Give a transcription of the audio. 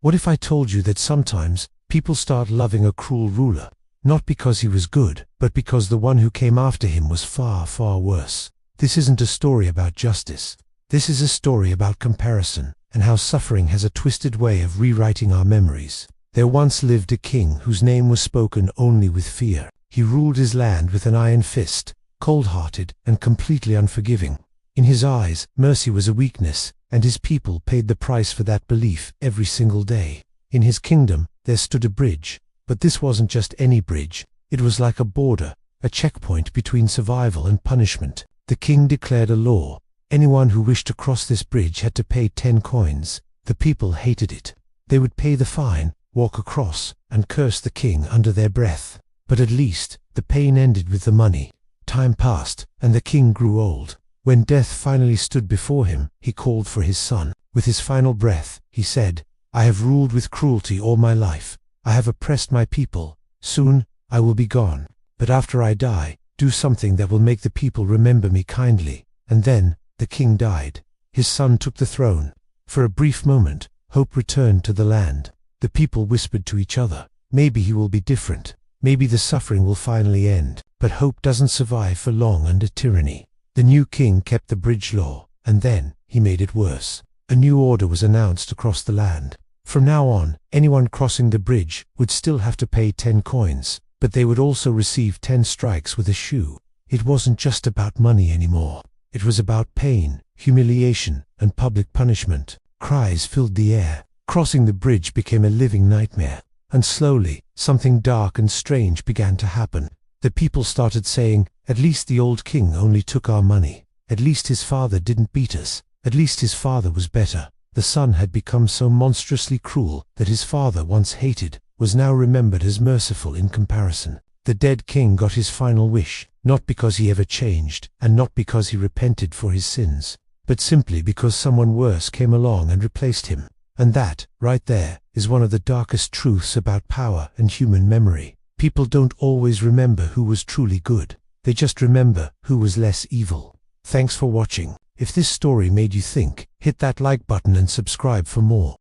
What if I told you that sometimes people start loving a cruel ruler, not because he was good, but because the one who came after him was far, far worse? This isn't a story about justice. This is a story about comparison, and how suffering has a twisted way of rewriting our memories. There once lived a king whose name was spoken only with fear. He ruled his land with an iron fist, cold-hearted and completely unforgiving. In his eyes, mercy was a weakness, and his people paid the price for that belief every single day. In his kingdom, there stood a bridge, but this wasn't just any bridge. It was like a border, a checkpoint between survival and punishment. The king declared a law. Anyone who wished to cross this bridge had to pay 10 coins. The people hated it. They would pay the fine, walk across, and curse the king under their breath. But at least, the pain ended with the money. Time passed, and the king grew old. When death finally stood before him, he called for his son. With his final breath, he said, "I have ruled with cruelty all my life. I have oppressed my people. Soon, I will be gone. But after I die, do something that will make the people remember me kindly." And then, the king died. His son took the throne. For a brief moment, hope returned to the land. The people whispered to each other, "Maybe he will be different. Maybe the suffering will finally end." But hope doesn't survive for long under tyranny. The new king kept the bridge law, and then he made it worse. A new order was announced across the land. From now on, anyone crossing the bridge would still have to pay 10 coins, but they would also receive 10 strikes with a shoe. It wasn't just about money anymore. It was about pain, humiliation, and public punishment. Cries filled the air. Crossing the bridge became a living nightmare. And slowly, something dark and strange began to happen. The people started saying, "At least the old king only took our money. At least his father didn't beat us. At least his father was better." The son had become so monstrously cruel that his father, once hated, was now remembered as merciful in comparison. The dead king got his final wish, not because he ever changed, and not because he repented for his sins, but simply because someone worse came along and replaced him. And that, right there, is one of the darkest truths about power and human memory. People don't always remember who was truly good. They just remember who was less evil. Thanks for watching. If this story made you think, hit that like button and subscribe for more.